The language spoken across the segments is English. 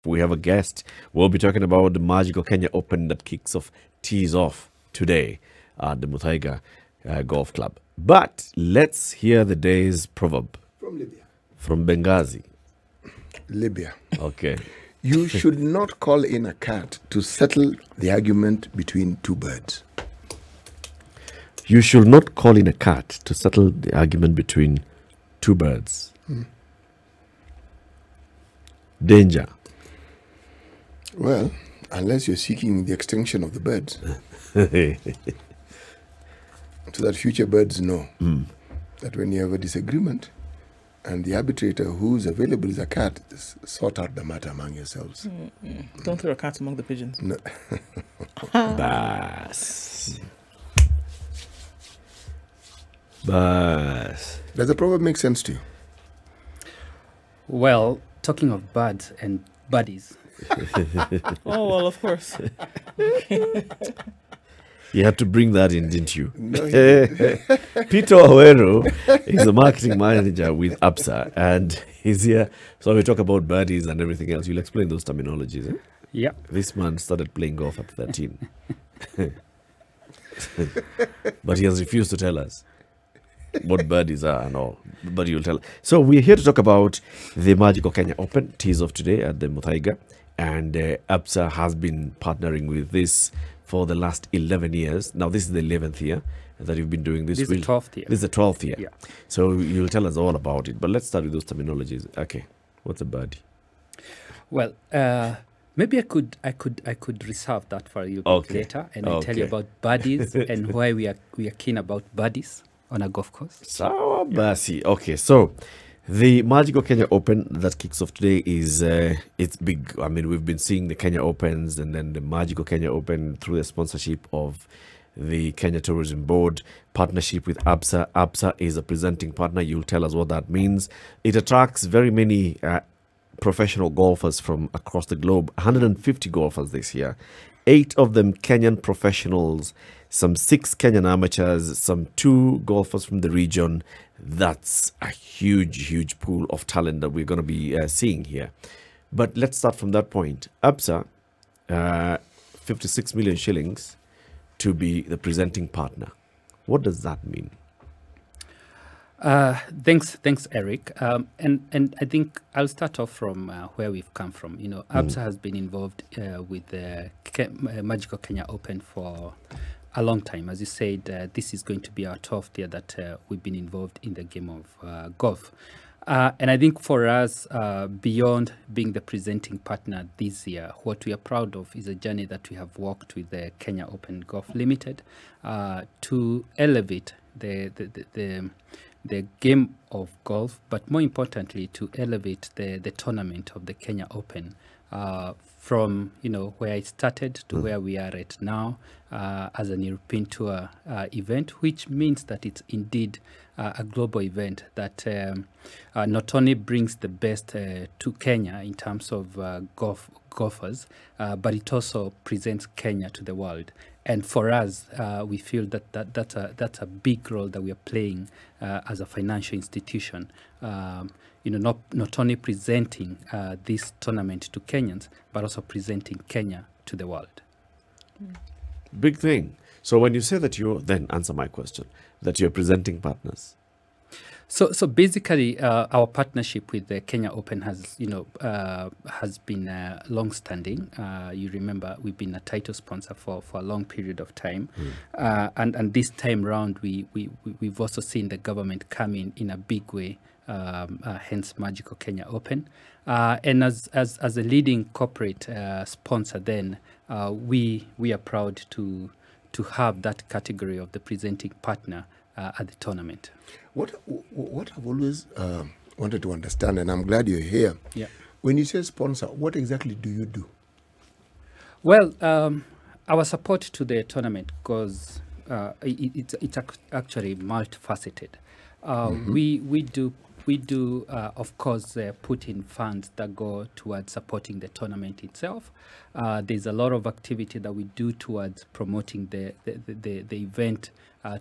We have a guest. We'll be talking about the Magical Kenya Open that tees off today at the Muthaiga Golf Club. But let's hear the day's proverb. From Libya. From Benghazi. Libya. Okay. You should not call in a cat to settle the argument between two birds. You should not call in a cat to settle the argument between two birds. Danger. Well, unless you're seeking the extinction of the birds. So that future birds know that when you have a disagreement and the arbitrator who's available is a cat, sort out the matter among yourselves. Don't throw a cat among the pigeons. No. Bas. Bas. Does the proverb make sense to you? Well, talking of birds and buddies. Oh, well, of course. You had to bring that in, didn't you? No, Peter Waweru is the marketing manager with Absa, and he's here. So we talk about birdies and everything else. You'll explain those terminologies. Eh? Yeah. This man started playing golf at 13. But he has refused to tell us what birdies are and all. But you'll tell. So we're here to talk about the Magical Kenya Open, tease off today at the Muthaiga. And Absa has been partnering with this for the last 11 years. Now, this is the 11th year that you've been doing this. This is the 12th year. This is the 12th year. Yeah. So you'll tell us all about it. But let's start with those terminologies. Okay. What's a birdie? Well, maybe I could reserve that for you later, and I'll tell you about buddies and why we are keen about buddies on a golf course. Sawa basi. Okay, so the Magical Kenya Open that kicks off today is it's big. I mean, we've been seeing the Kenya Opens and then the Magical Kenya Open through the sponsorship of the Kenya Tourism Board, partnership with Absa. Absa is a presenting partner. You'll tell us what that means. It attracts very many professional golfers from across the globe, 150 golfers this year. 8 of them Kenyan professionals, some 6 Kenyan amateurs, some 2 golfers from the region. That's a huge pool of talent that we're going to be seeing here. But let's start from that point. Absa, 56 million shillings to be the presenting partner. What does that mean? Thanks, Eric. And I think I'll start off from where we've come from. You know, Absa has been involved with the Magical Kenya Open for a long time. As you said, this is going to be our 12th year that we've been involved in the game of golf. And I think for us, beyond being the presenting partner this year, what we are proud of is a journey that we have walked with the Kenya Open Golf Limited to elevate the game of golf, but more importantly, to elevate the tournament of the Kenya Open from, you know, where it started to where we are at now as an European Tour event, which means that it's indeed a global event that not only brings the best to Kenya in terms of golfers, but it also presents Kenya to the world. And for us, we feel that's a big role that we are playing as a financial institution. You know, not only presenting this tournament to Kenyans, but also presenting Kenya to the world. Big thing. So when you say that then answer my question, that you're presenting partners. So basically, our partnership with the Kenya Open has been long-standing. You remember we've been a title sponsor for a long period of time, and this time round we've also seen the government come in a big way. Hence Magical Kenya Open, and as a leading corporate sponsor, then we are proud to have that category of the presenting partner at the tournament. What I've always wanted to understand, and I'm glad you're here. Yeah. When you say sponsor, what exactly do you do? Well, our support to the tournament goes. It's actually multifaceted. We do, of course, put in funds that go towards supporting the tournament itself. There's a lot of activity that we do towards promoting the event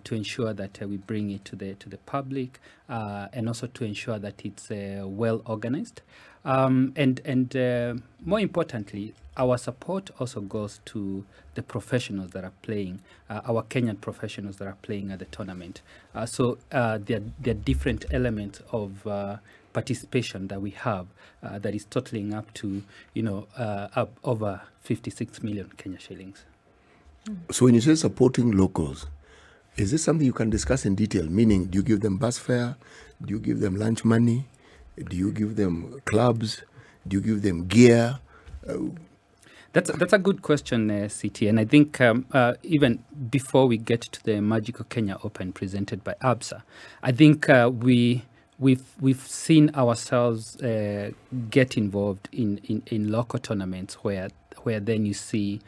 to ensure that we bring it to the public, and also to ensure that it's well organized. And more importantly, our support also goes to the professionals that are playing, our Kenyan professionals that are playing at the tournament. So there are different elements of participation that we have that is totaling up to, up over 56 million Kenya shillings. So when you say supporting locals, is this something you can discuss in detail? Meaning, do you give them bus fare? Do you give them lunch money? Do you give them clubs? Do you give them gear? That's a good question, CT. And I think even before we get to the Magical Kenya Open presented by Absa, I think we've seen ourselves get involved in local tournaments where then you see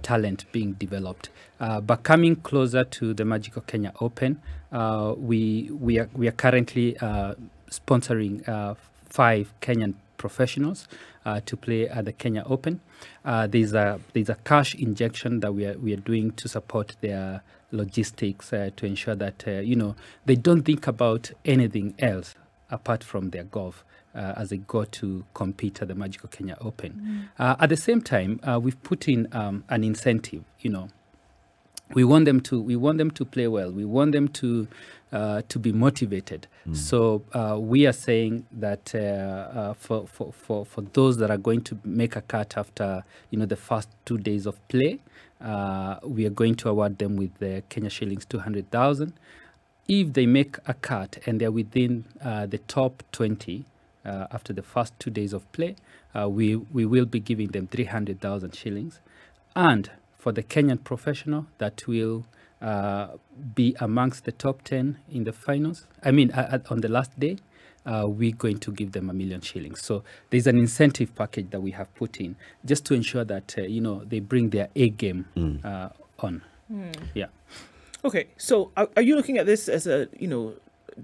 talent being developed. But coming closer to the Magical Kenya Open, we are currently sponsoring 5 Kenyan professionals to play at the Kenya Open. There's a cash injection that we are doing to support their logistics to ensure that they don't think about anything else apart from their golf as they go to compete at the Magical Kenya Open. At the same time, we've put in an incentive. We want them to play well. We want them to be motivated. So we are saying that for those that are going to make a cut after the first 2 days of play, we are going to award them with the Kenya shillings 200,000. If they make a cut and they're within the top 20 after the first 2 days of play, we will be giving them 300,000 shillings. And for the Kenyan professional that will be amongst the top 10 in the finals, on the last day, we're going to give them 1 million shillings. So there's an incentive package that we have put in just to ensure that, they bring their A game on. Yeah. Okay, so are you looking at this as a,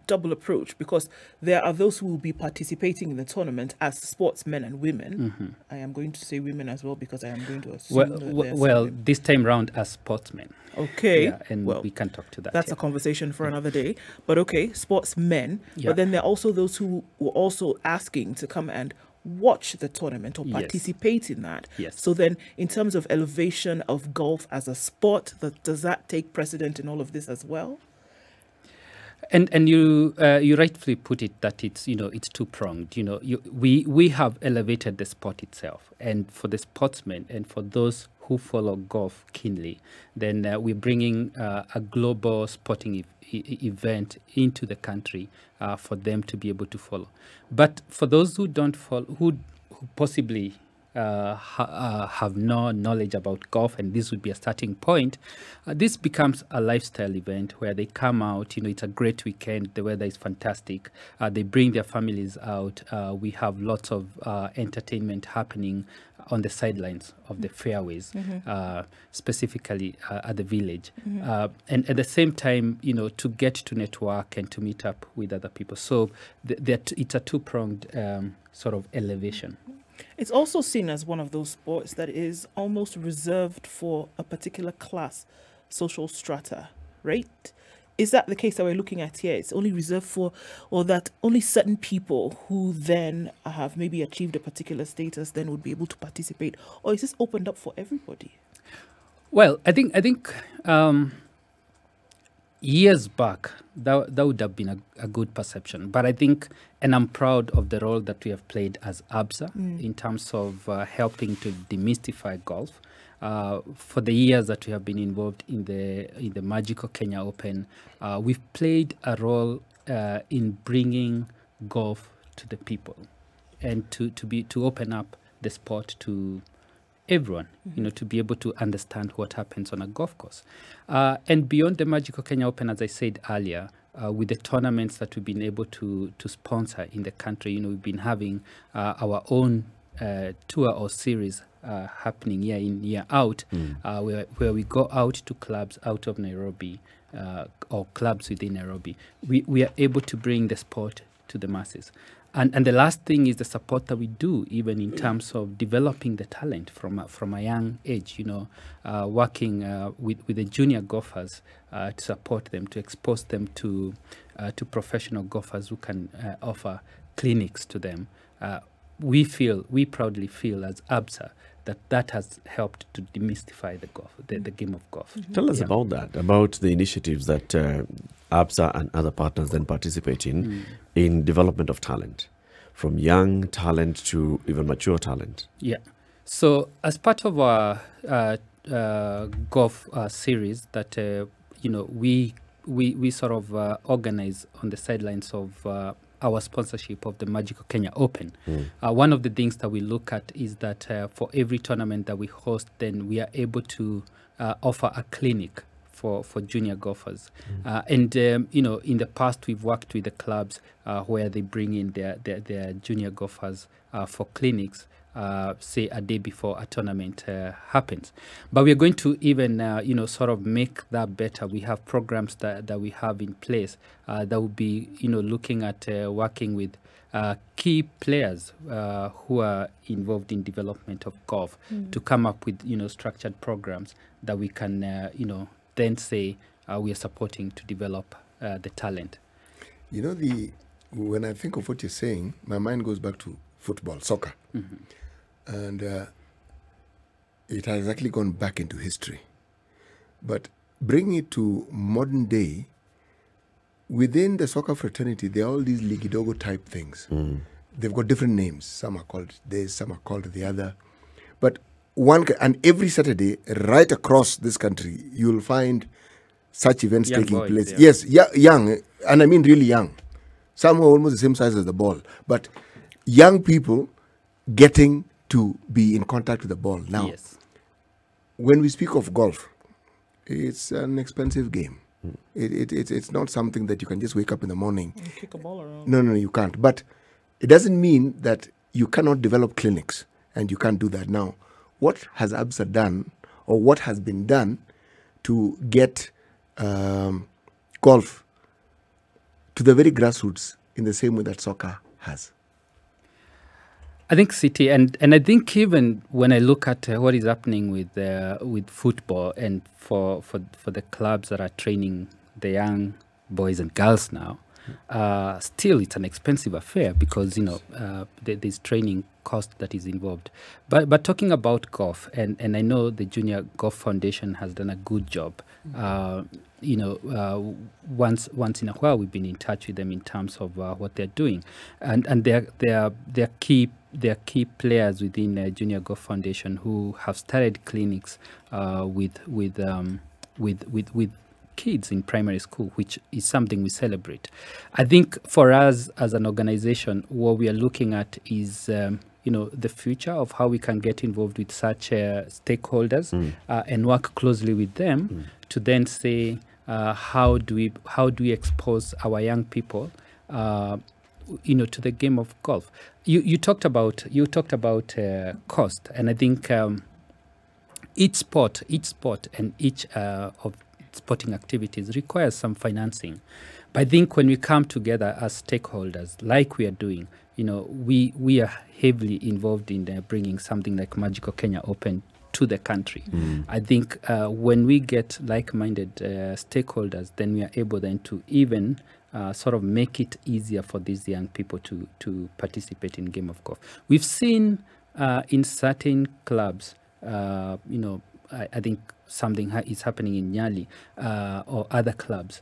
double approach? Because there are those who will be participating in the tournament as sportsmen and women. I am going to say women as well because I am going to assume well, this time round as sportsmen. Okay. Yeah, and we can talk to that. That's a conversation for another day. But okay, sportsmen. Yeah. But then there are also those who were also asking to come and watch the tournament or participate in that. Yes. So then in terms of elevation of golf as a sport, does that take precedent in all of this as well? And you rightfully put it that it's it's two-pronged. We have elevated the sport itself, and for the sportsmen and for those who follow golf keenly, then we're bringing a global sporting event into the country for them to be able to follow. But for those who don't follow, who possibly have no knowledge about golf, and this would be a starting point, this becomes a lifestyle event where they come out. It's a great weekend, the weather is fantastic, they bring their families out, we have lots of entertainment happening on the sidelines of the fairways, specifically at the village, and at the same time to get to network and to meet up with other people. So it's a two-pronged sort of elevation. It's also seen as one of those sports that is almost reserved for a particular class, social strata, right? Is that the case that we're looking at here? It's only reserved for, or that only certain people who then have maybe achieved a particular status then would be able to participate? Or is this opened up for everybody? Well, I think years back, that would have been a good perception. But I think, and I'm proud of the role that we have played as Absa in terms of helping to demystify golf. For the years that we have been involved in the Magical Kenya Open, we've played a role in bringing golf to the people and to open up the sport to everyone, to be able to understand what happens on a golf course. And beyond the Magical Kenya Open, as I said earlier, with the tournaments that we've been able to sponsor in the country, we've been having our own tour or series happening year in, year out, where we go out to clubs out of Nairobi or clubs within Nairobi. We are able to bring the sport to the masses. And the last thing is the support that we do, even in terms of developing the talent from a young age, working with the junior golfers to support them, to expose them to professional golfers who can offer clinics to them. we proudly feel as Absa that has helped to demystify the game of golf. Tell us about that, about the initiatives that Absa and other partners then participate in development of talent, from young talent to even mature talent. Yeah. So as part of our golf series that we sort of organize on the sidelines of our sponsorship of the Magical Kenya Open. One of the things that we look at is that for every tournament that we host, then we are able to offer a clinic for junior golfers. And in the past, we've worked with the clubs where they bring in their junior golfers for clinics, say a day before a tournament happens. But we're going to even, sort of make that better. We have programs that we have in place that will be, looking at working with key players who are involved in development of golf to come up with, structured programs that we can, then say we are supporting to develop the talent. When I think of what you're saying, my mind goes back to football, soccer. And it has actually gone back into history. But bringing it to modern day, within the soccer fraternity, there are all these ligidogo type things. They've got different names. Some are called this, some are called the other. But and every Saturday, right across this country, you'll find such events Young taking boys, place. yeah. Yes, young, and I mean really young. Some are almost the same size as the ball. But young people getting to be in contact with the ball. Now, Yes. when we speak of golf, it's an expensive game. It's not something that you can just wake up in the morning. And kick a ball around. No, you can't. But it doesn't mean that you cannot develop clinics and you can't do that. Now, what has Absa done, or what has been done to get golf to the very grassroots in the same way that soccer has? I think City, and I think even when I look at what is happening with football, and for the clubs that are training the young boys and girls now, still it's an expensive affair because there's training cost that is involved. But talking about golf, and I know the Junior Golf Foundation has done a good job. Once in a while we've been in touch with them in terms of what they're doing, and they're key players within the Junior Golf Foundation who have started clinics with kids in primary school, which is something we celebrate. I think for us as an organization, what we are looking at is the future of how we can get involved with such stakeholders and work closely with them to then say how do we expose our young people to the game of golf. You talked about cost, and I think each sport and each of sporting activities requires some financing. But I think when we come together as stakeholders, like we are doing, we are heavily involved in bringing something like Magical Kenya Open to the country. I think when we get like-minded stakeholders, then we are able then to even sort of make it easier for these young people to participate in game of golf. We've seen in certain clubs, I think something is happening in Nyali or other clubs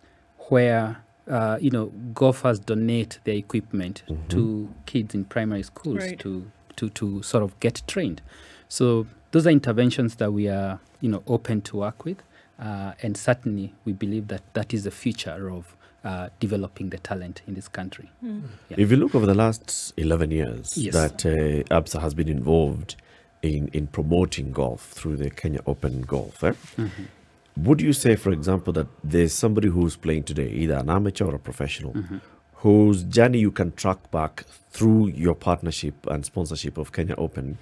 where golfers donate their equipment to kids in primary schools Right. to sort of get trained. So those are interventions that we are open to work with, and certainly we believe that is the future of developing the talent in this country. Yeah. If you look over the last 11 years Yes. that Absa has been involved in promoting golf through the Kenya Open Golf, would you say, for example, that there's somebody who's playing today, either an amateur or a professional, whose journey you can track back through your partnership and sponsorship of Kenya Open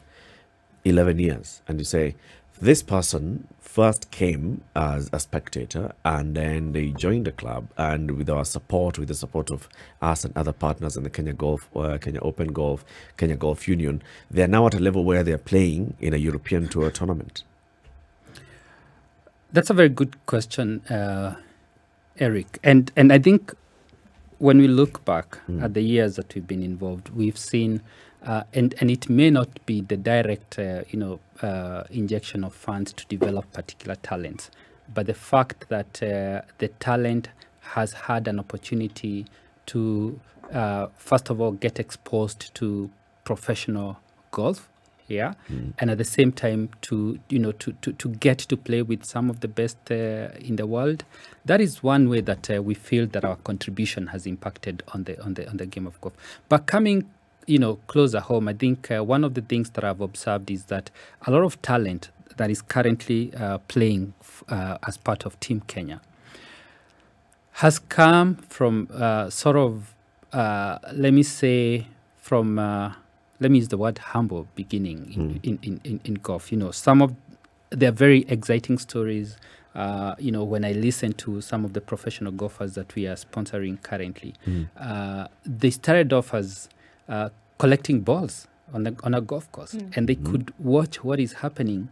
11 years, and you say, this person first came as a spectator and then they joined the club, and with our support, with the support of us and other partners in the Kenya Open Golf, Kenya Golf Union, they're now at a level where they're playing in a European Tour tournament? That's a very good question, Eric. And I think when we look back at the years that we've been involved, we've seen and it may not be the direct, injection of funds to develop particular talents, but the fact that the talent has had an opportunity to, first of all, get exposed to professional golf, and at the same time to get to play with some of the best in the world. That is one way that we feel that our contribution has impacted on the game of golf. But coming closer home, I think one of the things that I've observed is that a lot of talent that is currently playing as part of Team Kenya has come from let me use the word humble beginning in golf. Some of they're very exciting stories. When I listen to some of the professional golfers that we are sponsoring currently, they started off as collecting balls on a golf course, and they could watch what is happening,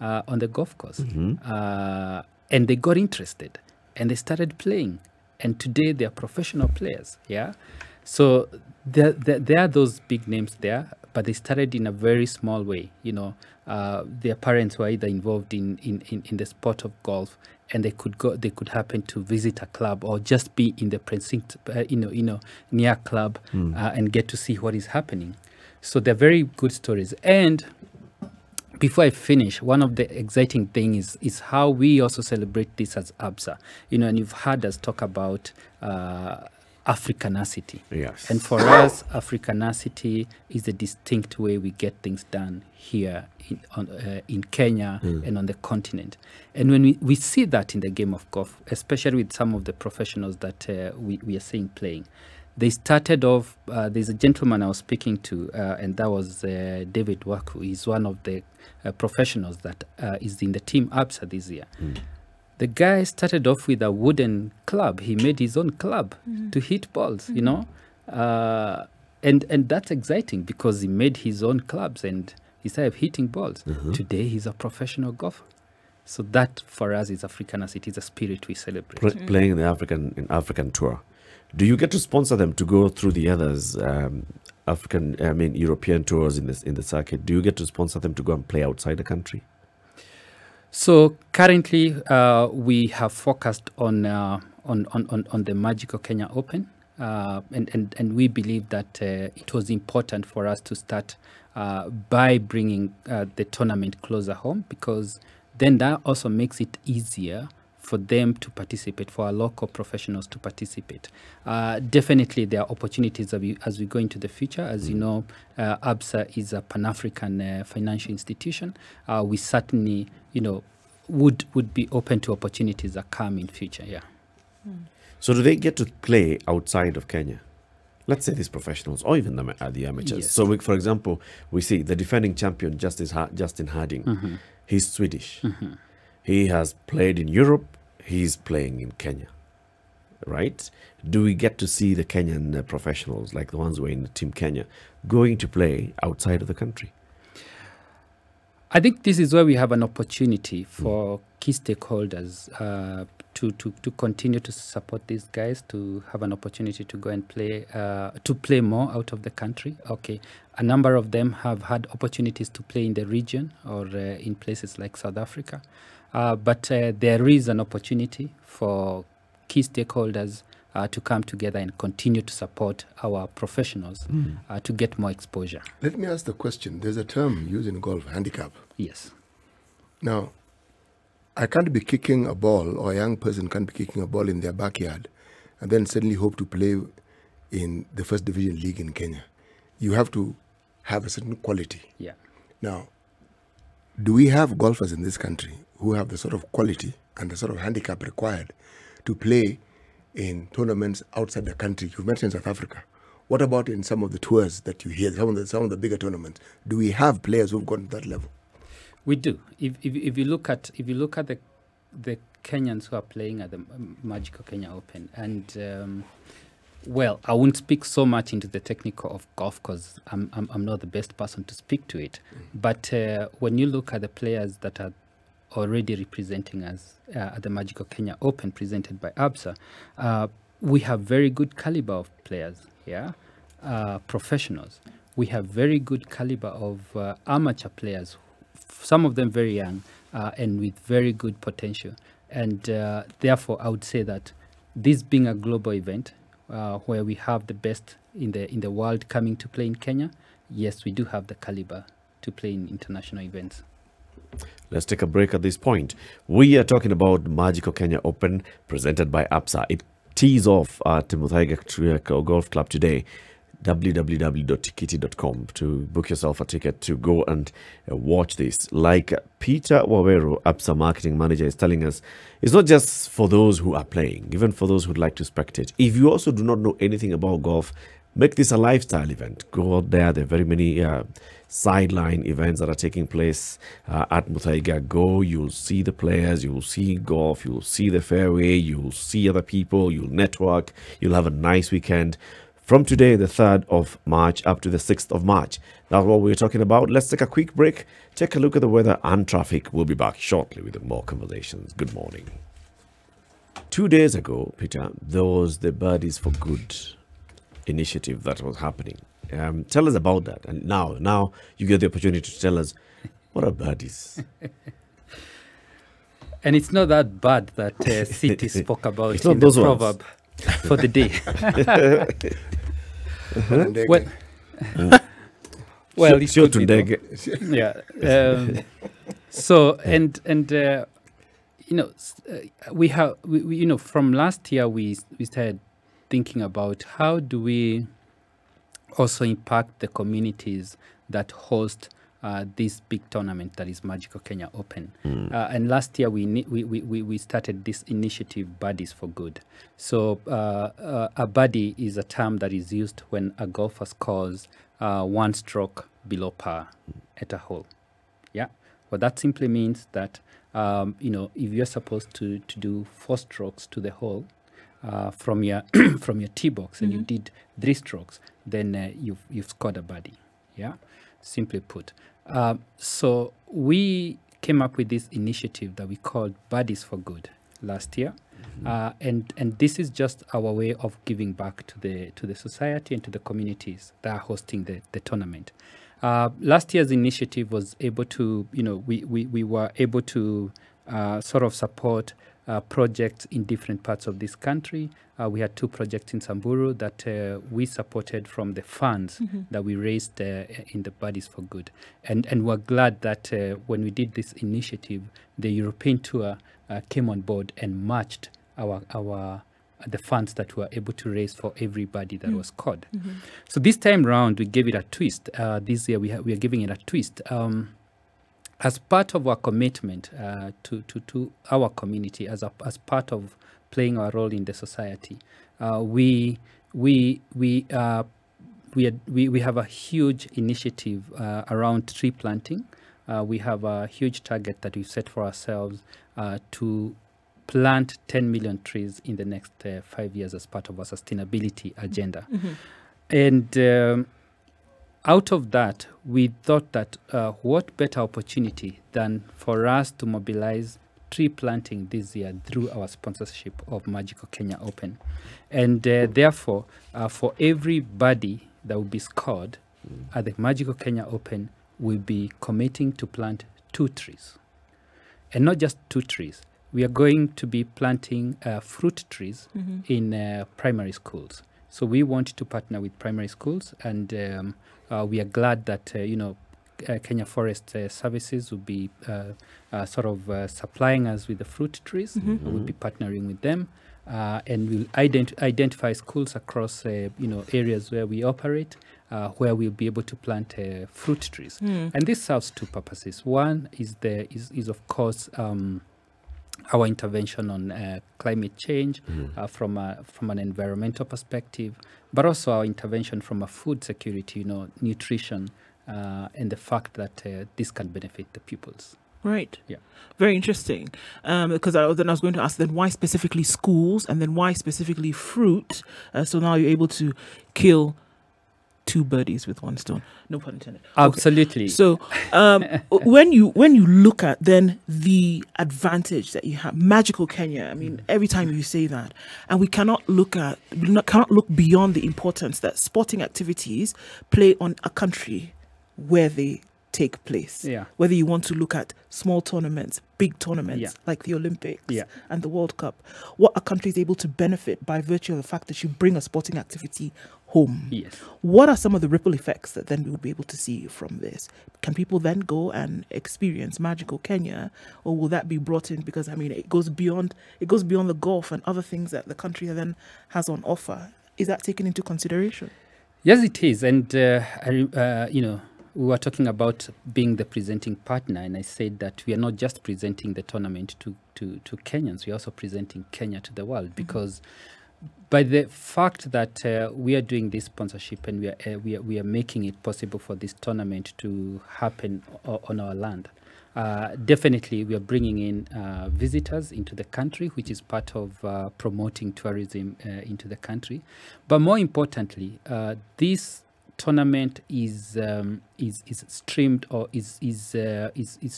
on the golf course, and they got interested and they started playing, and today they are professional players. So there are those big names there, but they started in a very small way. Their parents were either involved in the sport of golf, and they could happen to visit a club or just be in the precinct, near club, and get to see what is happening. So they're very good stories. And before I finish, one of the exciting things is how we also celebrate this as Absa. And you've heard us talk about Africanacity. Yes. And for us, Africanacity is a distinct way we get things done here in Kenya and on the continent. And when we see that in the game of golf, especially with some of the professionals that we are seeing playing, they started off, there's a gentleman I was speaking to, and that was David Waweru. He's one of the professionals that is in the team Absa this year. The guy started off with a wooden club. He made his own club to hit balls, and that's exciting because he made his own clubs and he started hitting balls. Today, he's a professional golfer. So that, for us, is Africanacity. It's a spirit we celebrate. Playing the African tour. Do you get to sponsor them to go through the others, European tours in the circuit? Do you get to sponsor them to go and play outside the country? So currently, we have focused on the Magical Kenya Open, and we believe that it was important for us to start by bringing the tournament closer home, because then that also makes it easier for them to participate, for our local professionals to participate. Definitely, there are opportunities as we go into the future. As you know, Absa is a Pan-African financial institution. We certainly, would be open to opportunities that come in future. So do they get to play outside of Kenya? Let's say these professionals, or even the amateurs. Yes. So, for example, we see the defending champion, Justin Harding. He's Swedish. He has played in Europe. He's playing in Kenya, right? Do we get to see the Kenyan professionals, like the ones who are in Team Kenya, going to play outside of the country? I think this is where we have an opportunity for key stakeholders to continue to support these guys, to have an opportunity to go and play, to play more out of the country. Okay, a number of them have had opportunities to play in the region or in places like South Africa. But there is an opportunity for key stakeholders to come together and continue to support our professionals to get more exposure. Let me ask the question. There's a term used in golf, handicap. Yes. Now, I can't be kicking a ball, or a young person can't be kicking a ball in their backyard and then suddenly hope to play in the first division league in Kenya. You have to have a certain quality. Yeah. Now, do we have golfers in this country who have the sort of quality and the sort of handicap required to play in tournaments outside the country? You've mentioned South Africa. What about in some of the tours that you hear, some of the bigger tournaments? Do we have players who've gone to that level? We do. If you look at the Kenyans who are playing at the Magical Kenya Open, and well, I won't speak so much into the technical of golf because I'm not the best person to speak to it. But when you look at the players that are already representing us at the Magical Kenya Open presented by Absa, we have very good caliber of players, professionals. we have very good caliber of amateur players, some of them very young and with very good potential. And therefore, I would say that this being a global event where we have the best in the world coming to play in Kenya, yes, we do have the caliber to play in international events. Let's take a break at this point. We are talking about Magical Kenya Open presented by Absa. It tees off at Muthaiga Golf Club today. www.tikiti.com to book yourself a ticket to go and watch this. Like Peter Waweru, Absa marketing manager, is telling us, it's not just for those who are playing, even for those who'd like to spectate. If you also do not know anything about golf, make this a lifestyle event. Go out there. There are very many sideline events that are taking place at Muthaiga. Go, you'll see the players, you'll see golf, you'll see the fairway, you'll see other people, you'll network, you'll have a nice weekend. From today, the 3rd of March, up to the 6th of March. That's what we're talking about. Let's take a quick break, take a look at the weather and traffic. We'll be back shortly with more conversations. Good morning. 2 days ago, Peter, there was the Birdies for Good initiative that was happening. Tell us about that. And now you get the opportunity to tell us, what are birdies? And it's not that bad that City spoke about It's not in the those ones. proverb for the day. Well, it Sure could be, to though. Yeah. So we from last year we started thinking about how do we also impact the communities that host this big tournament that is Magical Kenya Open. And last year we started this initiative, Buddies for Good. So a buddy is a term that is used when a golfer scores 1 stroke below par at a hole. Yeah. Well, that simply means that if you're supposed to do 4 strokes to the hole from your from your tee box, and you did 3 strokes, then you've scored a birdie. Yeah, simply put. So we came up with this initiative that we called Buddies for Good last year, and this is just our way of giving back to the society and to the communities that are hosting the tournament. Last year's initiative was able to, we were able to sort of support projects in different parts of this country. We had 2 projects in Samburu that we supported from the funds that we raised in the Buddies for Good. And we're glad that when we did this initiative, the European tour came on board and matched the funds that we were able to raise for everybody that was scored. So this time round, we gave it a twist. This year, we are giving it a twist. As part of our commitment to our community, as part of playing our role in the society, we have a huge initiative around tree planting. We have a huge target that we've set for ourselves to plant 10 million trees in the next 5 years as part of our sustainability agenda. And out of that, we thought that what better opportunity than for us to mobilize tree planting this year through our sponsorship of Magical Kenya Open. And therefore, for everybody that will be scored at the Magical Kenya Open, we'll be committing to plant 2 trees. And not just 2 trees. We are going to be planting fruit trees in primary schools. So we want to partner with primary schools, and we are glad that Kenya Forest Services will be supplying us with the fruit trees. We'll be partnering with them, and we'll identify schools across areas where we operate, where we'll be able to plant fruit trees. And this serves 2 purposes. One is of course our intervention on climate change from an environmental perspective, but also our intervention from a food security, nutrition, and the fact that this can benefit the pupils. Right. Yeah. Very interesting. Because I was going to ask then why specifically schools, and then why specifically fruit? So now you're able to kill two birdies with one stone. No pun intended. Absolutely. Okay. So when you look at then the advantage that you have, magical Kenya. I mean, every time you say that, and we cannot look beyond the importance that sporting activities play on a country where they take place. Yeah. Whether you want to look at small tournaments, big tournaments, Yeah. like the Olympics Yeah. and the World Cup, what a country is able to benefit by virtue of the fact that you bring a sporting activity home. Yes. What are some of the ripple effects that then we would be able to see from this? Can people then go and experience magical Kenya, or will that be brought in because it goes beyond the golf and other things that the country then has on offer? Is that taken into consideration? Yes, it is. And we were talking about being the presenting partner, and I said that we are not just presenting the tournament to Kenyans, we are also presenting Kenya to the world, because by the fact that we are doing this sponsorship and we are making it possible for this tournament to happen on our land, definitely we are bringing in visitors into the country, which is part of promoting tourism into the country. But more importantly, this tournament is streamed or is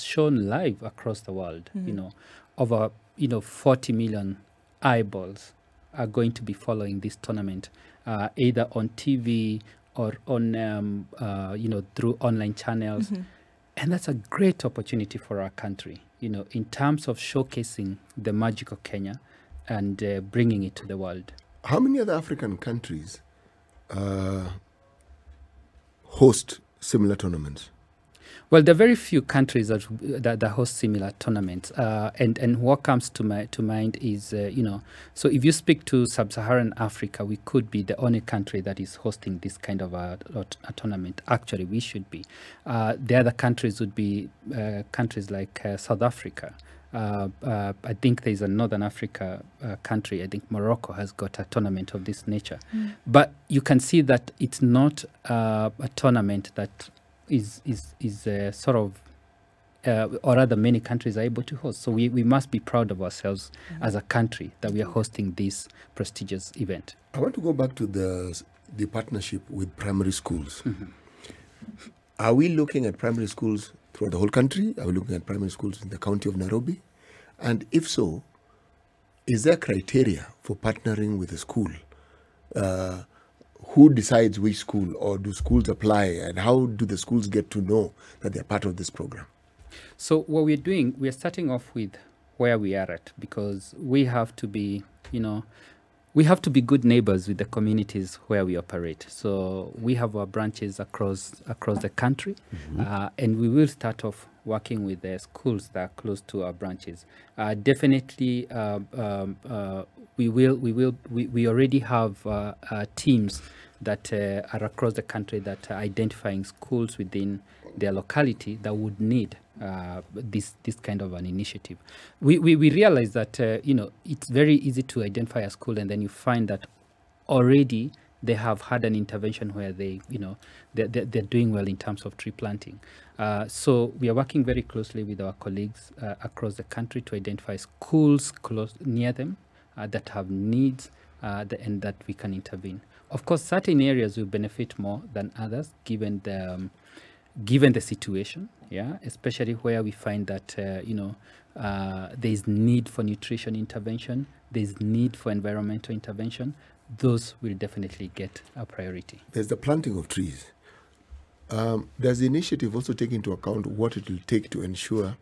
shown live across the world. Over 40 million eyeballs are going to be following this tournament, either on TV or on through online channels. And that's a great opportunity for our country, in terms of showcasing the magical Kenya and bringing it to the world. How many other African countries host similar tournaments? Well, there are very few countries that host similar tournaments, and what comes to mind is so if you speak to Sub-Saharan Africa, we could be the only country that is hosting this kind of a tournament. Actually, we should be. The other countries would be countries like South Africa. I think there's a Northern Africa country. I think Morocco has got a tournament of this nature. But you can see that it's not a tournament that is sort of, or rather many countries are able to host. So we must be proud of ourselves as a country that we are hosting this prestigious event. I want to go back to the partnership with primary schools. Are we looking at primary schools throughout the whole country? Are we looking at primary schools in the county of Nairobi? And if so, is there criteria for partnering with a school? Who decides which school, or do schools apply, and how do the schools get to know that they're part of this program? So what we're doing, we're starting off with where we are at, because we have to be, we have to be good neighbors with the communities where we operate. So we have our branches across the country, and we will start off working with the schools that are close to our branches. Definitely, we already have teams that are across the country that are identifying schools within their locality that would need this kind of an initiative. We realize that it's very easy to identify a school, and then you find that already they have had an intervention where they're doing well in terms of tree planting. So we are working very closely with our colleagues across the country to identify schools close near them that have needs and that we can intervene. Of course, certain areas will benefit more than others given the situation, especially where we find that there is need for nutrition intervention, there is need for environmental intervention. Those will definitely get a priority. There's the planting of trees. Does the initiative also take into account what it will take to ensure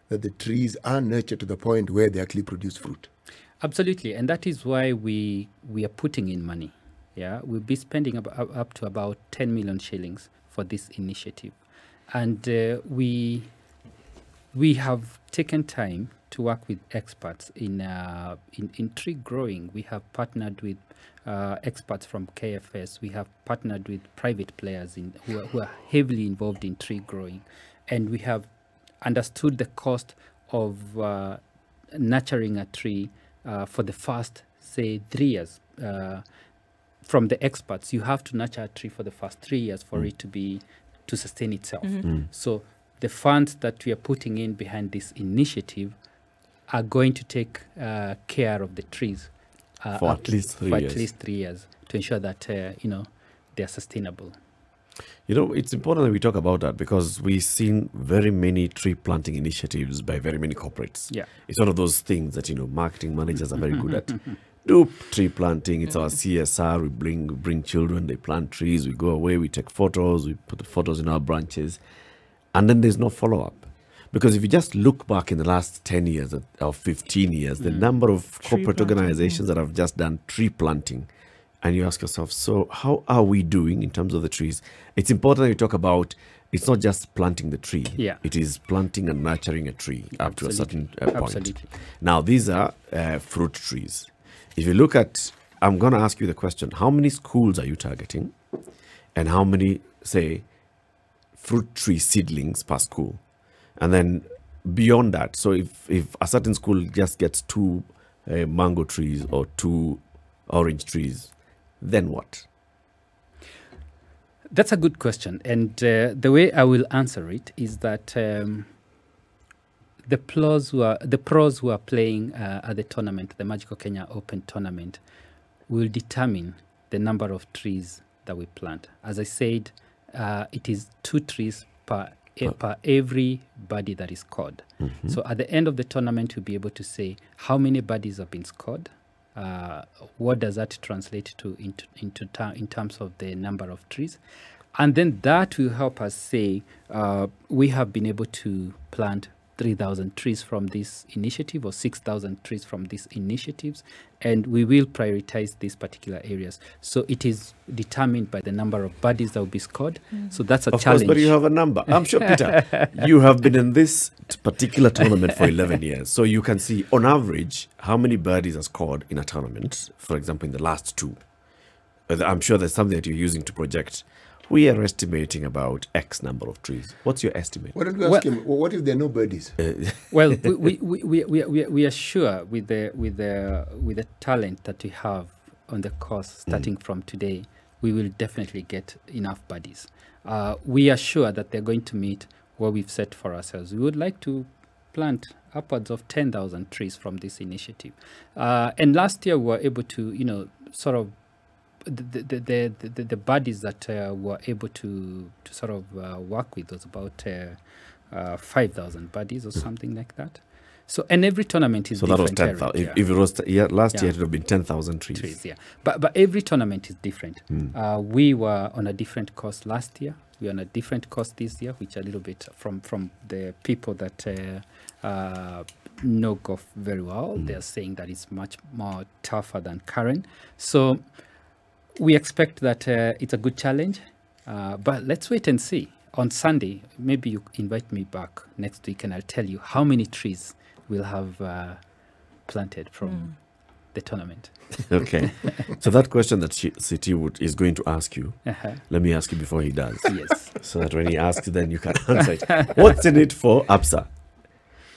that the trees are nurtured to the point where they actually produce fruit? Absolutely, and that is why we are putting in money. We'll be spending up to about 10 million shillings for this initiative, and we have taken time to work with experts in tree growing. We have partnered with experts from KFS. We have partnered with private players who are heavily involved in tree growing, and we have understood the cost of nurturing a tree for the first, say, 3 years. From the experts, you have to nurture a tree for the first 3 years for it to sustain itself. So the funds that we are putting in behind this initiative are going to take care of the trees for at least 3 years. To ensure that they are sustainable. You know, it's important that we talk about that because we've seen very many tree planting initiatives by very many corporates. Yeah. It's one of those things that, marketing managers are very good at. Do tree planting. It's our CSR. We bring children, they plant trees, we go away, we take photos, we put the photos in our branches, and then there's no follow-up. Because if you just look back in the last 10 years or 15 years, the number of corporate organizations that have just done tree planting, and you ask yourself, so how are we doing in terms of the trees? It's important that you talk about, it's not just planting the tree. Yeah. It is planting and nurturing a tree up to a certain point. Absolutely. Now, these are fruit trees. If you look at, I'm going to ask you the question, how many schools are you targeting? And how many, say, fruit tree seedlings per school? And then beyond that, so if a certain school just gets 2 mango trees or 2 orange trees, then what? That's a good question. And the way I will answer it is that the pros who are playing at the tournament, the Magical Kenya Open tournament, will determine the number of trees that we plant. As I said, it is 2 trees per every birdie that is scored. So at the end of the tournament, you'll be able to say how many birdies have been scored. What does that translate to in terms of the number of trees? And then that will help us say we have been able to plant 3,000 trees from this initiative or 6,000 trees from these initiatives, and we will prioritize these particular areas. So it is determined by the number of birdies that will be scored. So that's a challenge. Of course, but you have a number. I'm sure, Peter, you have been in this particular tournament for 11 years. So you can see, on average, how many birdies are scored in a tournament, for example, in the last 2. I'm sure there's something that you're using to project. We are estimating about X number of trees. What's your estimate? Why don't we ask him, what if there are no birdies? Well, we are sure with the talent that we have on the course starting from today, we will definitely get enough birdies. We are sure that they're going to meet what we've set for ourselves. We would like to plant upwards of 10,000 trees from this initiative. And last year we were able to, sort of the birdies that were able to sort of work with was about 5,000 birdies or something like that. So, and every tournament is different. So that was 10,000. If it was last year, it would have been 10,000 trees. Yeah. But every tournament is different. We were on a different course last year. We're on a different course this year, which a little bit from the people that know golf very well. They're saying that it's much more tougher than current. So we expect that it's a good challenge, but let's wait and see. On Sunday, maybe you invite me back next week and I'll tell you how many trees we'll have planted from the tournament. Okay. So that question that Siti is going to ask you, let me ask you before he does. Yes. So that when he asks, then you can answer it. What's in it for Absa?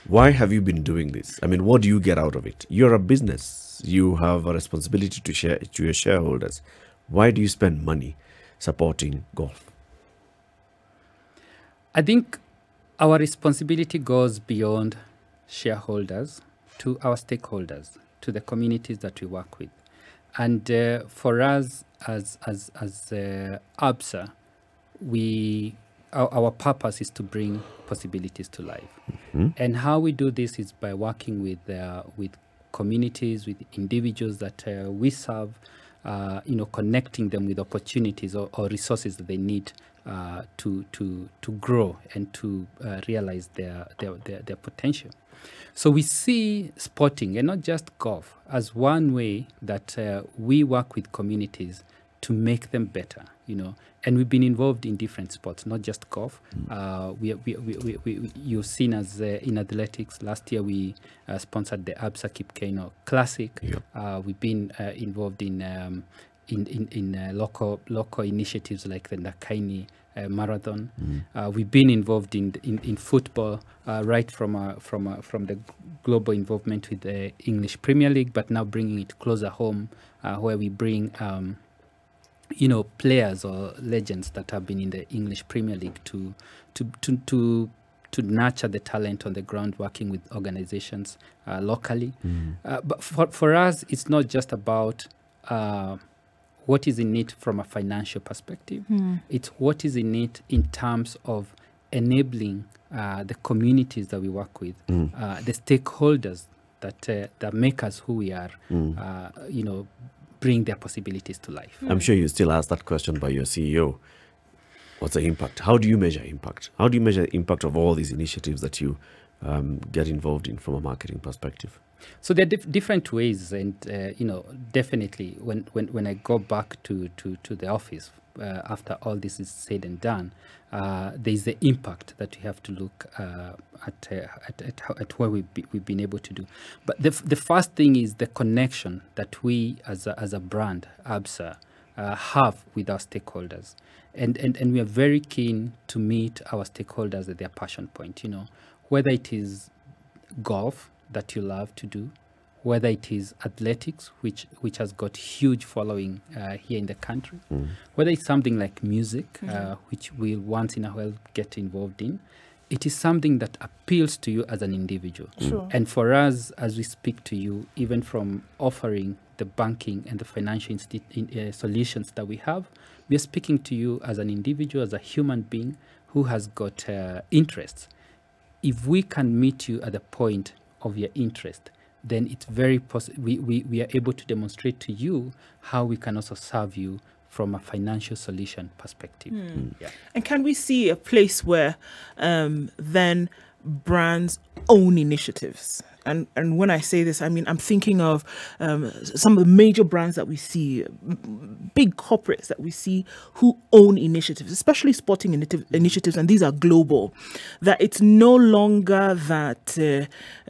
Why have you been doing this? I mean, what do you get out of it? You're a business. You have a responsibility to share to your shareholders. Why do you spend money supporting golf? I think our responsibility goes beyond shareholders to our stakeholders, to the communities that we work with. And for us as Absa, our purpose is to bring possibilities to life. And how we do this is by working with communities, with individuals that we serve, connecting them with opportunities or resources that they need to grow and to realize their potential. So we see sporting, and not just golf, as one way that we work with communities to make them better, And we've been involved in different sports, not just golf. You've seen us in athletics. Last year we sponsored the Absa Kip Keino Classic. Yep. We've been involved in local initiatives like the Nakaini Marathon. We've been involved in football right from the global involvement with the English Premier League, but now bringing it closer home, where we bring players or legends that have been in the English Premier League to nurture the talent on the ground, working with organizations locally. But for us, it's not just about what is in it from a financial perspective. It's what is in it in terms of enabling the communities that we work with, the stakeholders that make us who we are, bring their possibilities to life. I'm sure you still ask that question by your CEO. What's the impact? How do you measure impact? How do you measure the impact of all these initiatives that you get involved in from a marketing perspective? So there are different ways, and definitely when I go back to the office after all this is said and done, there is the impact that we have to look at what we've been able to do. But the first thing is the connection that we as a brand, Absa, have with our stakeholders, and we are very keen to meet our stakeholders at their passion point. Whether it is golf that you love to do, whether it is athletics, which has got huge following here in the country, whether it's something like music, which we'll once in a while get involved in, it is something that appeals to you as an individual. Sure. And for us, as we speak to you, even from offering the banking and the financial solutions that we have, we are speaking to you as an individual, as a human being who has got interests. If we can meet you at the point of your interest, then it's very possible we are able to demonstrate to you how we can also serve you from a financial solution perspective. Yeah. And can we see a place where then brands own initiatives? And when I say this, I mean, I'm thinking of some of the major brands that we see, big corporates that we see who own initiatives, especially sporting initiatives, and these are global, that it's no longer that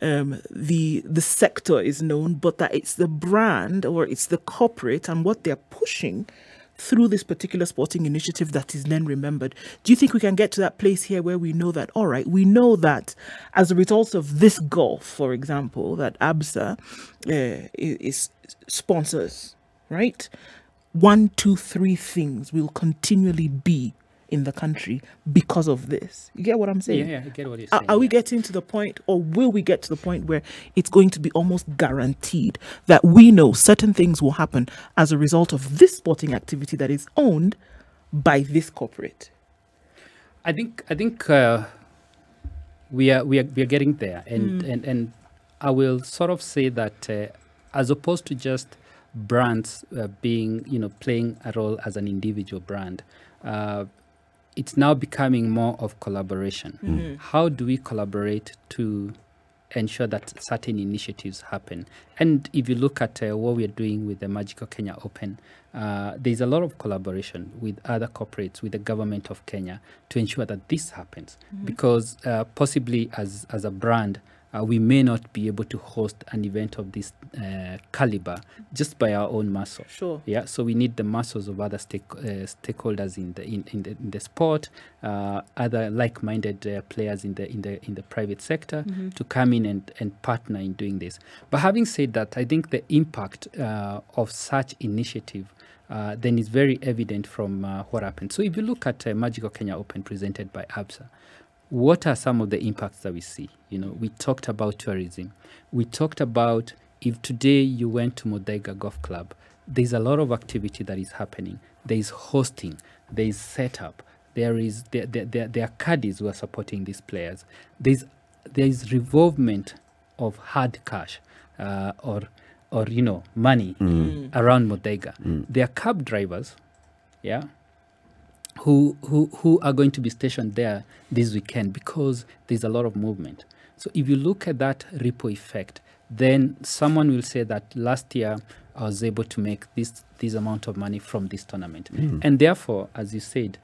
the sector is known, but that it's the brand or it's the corporate and what they're pushing through this particular sporting initiative that is then remembered. Do you think we can get to that place here where we know that, all right, we know that as a result of this golf, for example, that Absa is sponsors, right? 1, 2, 3 things will continually be in the country because of this. You get what I'm saying? Yeah, I get what you're saying. Are we getting to the point, or will we get to the point where it's going to be almost guaranteed that we know certain things will happen as a result of this sporting activity that is owned by this corporate? I think we are getting there, and I will sort of say that as opposed to just brands being playing a role as an individual brand, it's now becoming more of collaboration. How do we collaborate to ensure that certain initiatives happen? And if you look at what we are doing with the Magical Kenya Open, there's a lot of collaboration with other corporates, with the government of Kenya, to ensure that this happens. Because possibly as a brand, we may not be able to host an event of this caliber just by our own muscle. Sure. Yeah. So we need the muscles of other stakeholders in the sport, other like-minded players in the private sector to come in and partner in doing this. But having said that, I think the impact of such initiative then is very evident from what happened. So if you look at Magical Kenya Open presented by Absa, what are some of the impacts that we see? We talked about tourism. We talked about if today you went to Muthaiga Golf Club, there's a lot of activity that is happening. There is hosting, there is setup, there are caddies who are supporting these players. There is revolvement of hard cash or money around Muthaiga. There are cab drivers, yeah, who are going to be stationed there this weekend because there's a lot of movement. So if you look at that ripple effect, then someone will say that last year I was able to make this amount of money from this tournament. And therefore, as you said,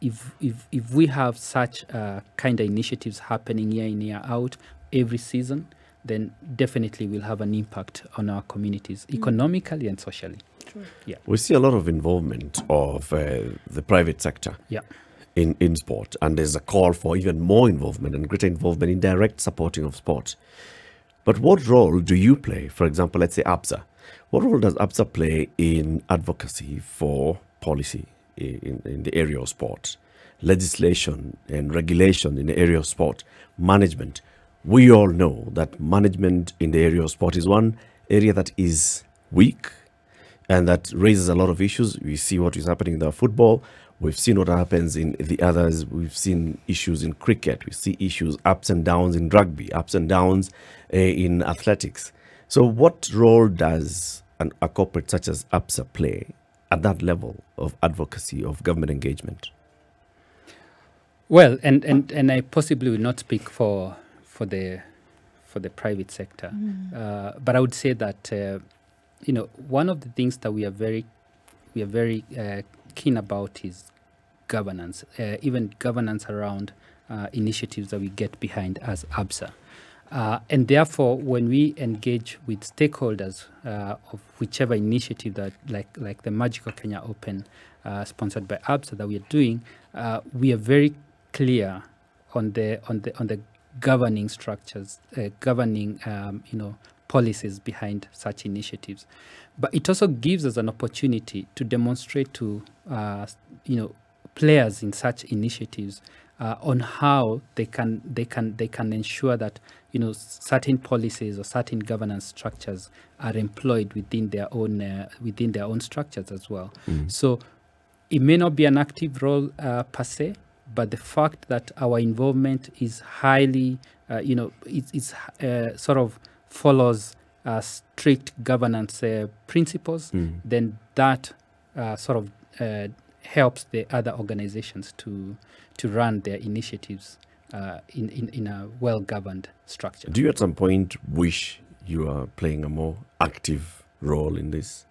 if we have such kind of initiatives happening year in, year out, every season, then definitely we'll have an impact on our communities, economically and socially. Sure. Yeah. We see a lot of involvement of the private sector in sport, and there's a call for even more involvement and greater involvement in direct supporting of sport. But what role do you play? For example, let's say Absa. What role does Absa play in advocacy for policy in the area of sport, legislation and regulation in the area of sport, management? We all know that management in the area of sport is one area that is weak, And that raises a lot of issues. We see what is happening in the football. We've seen what happens in the others. We've seen issues in cricket. We see issues, ups and downs in rugby, ups and downs in athletics. So what role does a corporate such as Absa play at that level of advocacy, of government engagement? Well, and I possibly will not speak for the private sector, but I would say that one of the things that we are very keen about is governance, even governance around initiatives that we get behind as Absa. And therefore, when we engage with stakeholders of whichever initiative that, like the Magical Kenya Open, sponsored by Absa, that we are doing, we are very clear on the governing structures, governing policies behind such initiatives. But it also gives us an opportunity to demonstrate to players in such initiatives on how they can ensure that certain policies or certain governance structures are employed within their own structures as well. So it may not be an active role per se, but the fact that our involvement is highly sort of follows strict governance principles, then that sort of helps the other organizations to run their initiatives in a well-governed structure. Do you at some point wish you are playing a more active role in this?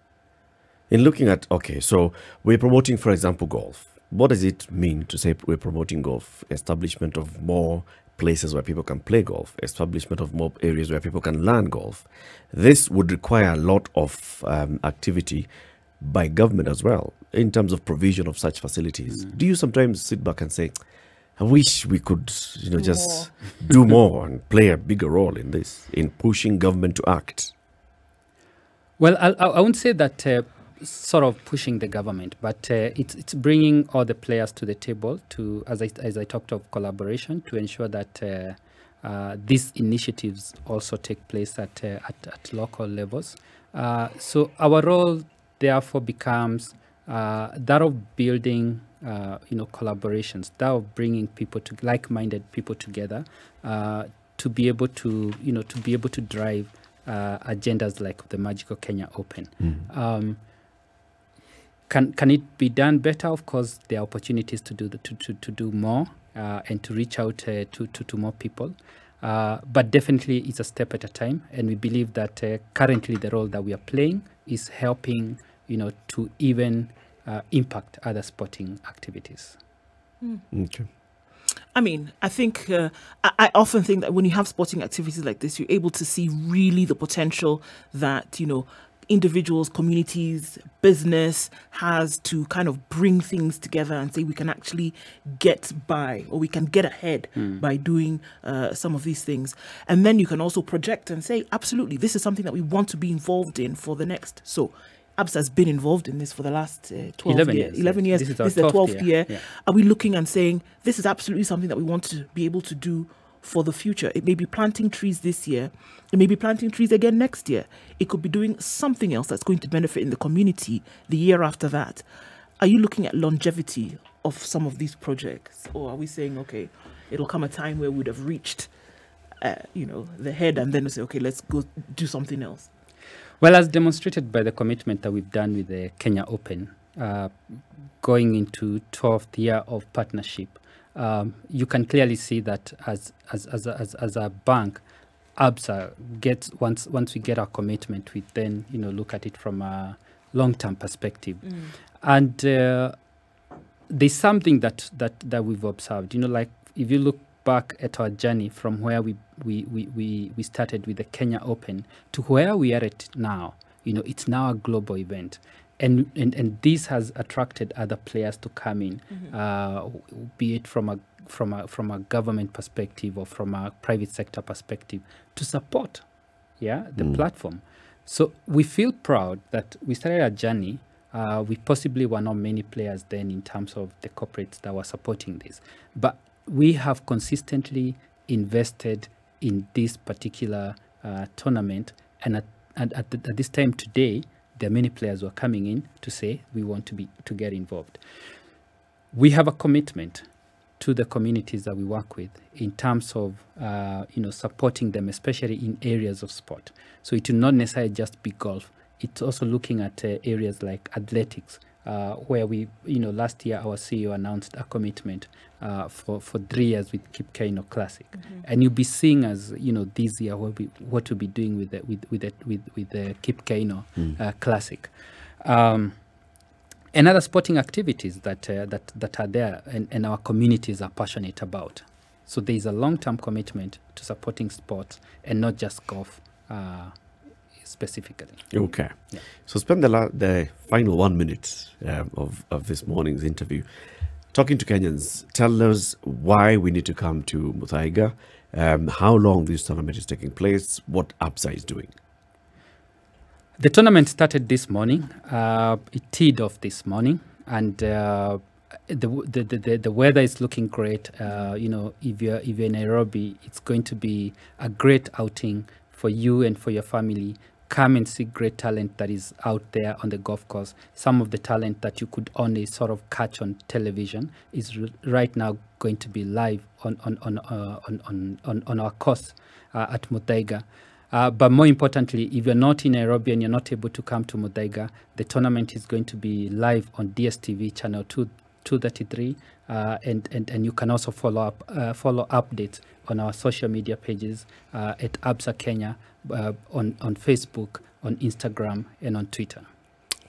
In looking at, okay, so we're promoting, for example, golf. What does it mean to say we're promoting golf? Establishment of more places where people can play golf, establishment of more areas where people can learn golf. This would require a lot of activity by government as well in terms of provision of such facilities. Do you sometimes sit back and say, I wish we could just do more and play a bigger role in this, in pushing government to act? Well, I won't say that sort of pushing the government, but it's bringing all the players to the table to, as I talked of collaboration, to ensure that these initiatives also take place at local levels. So our role therefore becomes that of building collaborations, that of bringing people to like-minded people together to be able to drive agendas like the Magical Kenya Open. Can it be done better? Of course, there are opportunities to do more and to reach out to more people. But definitely, it's a step at a time, and we believe that currently the role that we are playing is helping, to even impact other sporting activities. Okay. I mean, I think I often think that when you have sporting activities like this, you're able to see really the potential that individuals, communities, business has to kind of bring things together and say we can actually get by, or we can get ahead by doing some of these things. And then you can also project and say, absolutely, this is something that we want to be involved in for the next. So Absa has been involved in this for the last 11 years. This is the 12th year. Yeah. Are we looking and saying, this is absolutely something that we want to be able to do for the future? It may be planting trees this year. It may be planting trees again next year. It could be doing something else that's going to benefit in the community the year after that. Are you looking at longevity of some of these projects? Or are we saying, okay, it'll come a time where we would have reached, the head, and then we say, okay, let's go do something else? Well, as demonstrated by the commitment that we've done with the Kenya Open, going into 12th year of partnership, you can clearly see that as a bank, Absa gets once we get our commitment, we then look at it from a long-term perspective, and there's something that we've observed. Like if you look back at our journey from where we started with the Kenya Open to where we are at now, it's now a global event. And this has attracted other players to come in, be it from a government perspective or from a private sector perspective, to support the platform. So we feel proud that we started a journey. We possibly were not many players then in terms of the corporates that were supporting this, but we have consistently invested in this particular tournament, and at this time today, there are many players who are coming in to say we want to get involved. We have a commitment to the communities that we work with in terms of supporting them, especially in areas of sport. So it will not necessarily just be golf. It's also looking at areas like athletics, where last year our CEO announced a commitment for 3 years with Kip Keino Classic, and you'll be seeing as this year what we'll be doing with the Kip Keino Classic. And other sporting activities that are there and our communities are passionate about. So there is a long-term commitment to supporting sports and not just golf specifically. Okay. Yeah. So spend the final 1 minute of this morning's interview talking to Kenyans. Tell us why we need to come to Muthaiga, how long this tournament is taking place, what Absa is doing. The tournament started this morning. It teed off this morning, and the weather is looking great. If you're in Nairobi, it's going to be a great outing for you and for your family. Come and see great talent that is out there on the golf course. Some of the talent that you could only sort of catch on television is right now going to be live on our course at Muthaiga. But more importantly, if you're not in Nairobi and you're not able to come to Muthaiga, the tournament is going to be live on DSTV channel 233, and you can also follow updates on our social media pages at Absa Kenya, on Facebook, on Instagram, and on Twitter.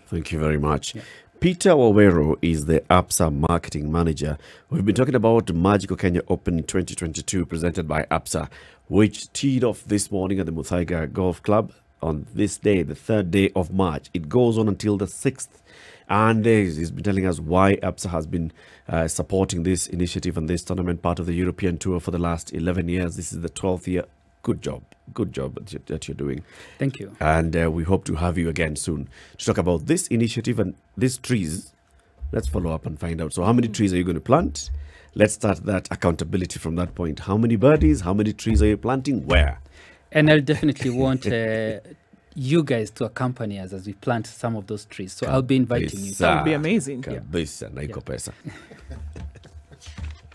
Thank you very much. Yeah. Peter Waweru is the Absa marketing manager. We've been talking about Magical Kenya Open 2022 presented by Absa, which teed off this morning at the Muthaiga Golf Club on this day, the 3rd day of March. It goes on until the 6th. And he's been telling us why Absa has been supporting this initiative and this tournament, part of the European Tour for the last 11 years. This is the 12th year. Good job that you're doing. Thank you. And we hope to have you again soon to talk about this initiative and these trees. Let's follow up and find out. So how many trees are you going to plant? Let's start that accountability from that point. How many birdies? How many trees are you planting? Where? And I'll definitely want you guys to accompany us as we plant some of those trees. So I'll be inviting you. That would be amazing. Kabisa, na iko pesa.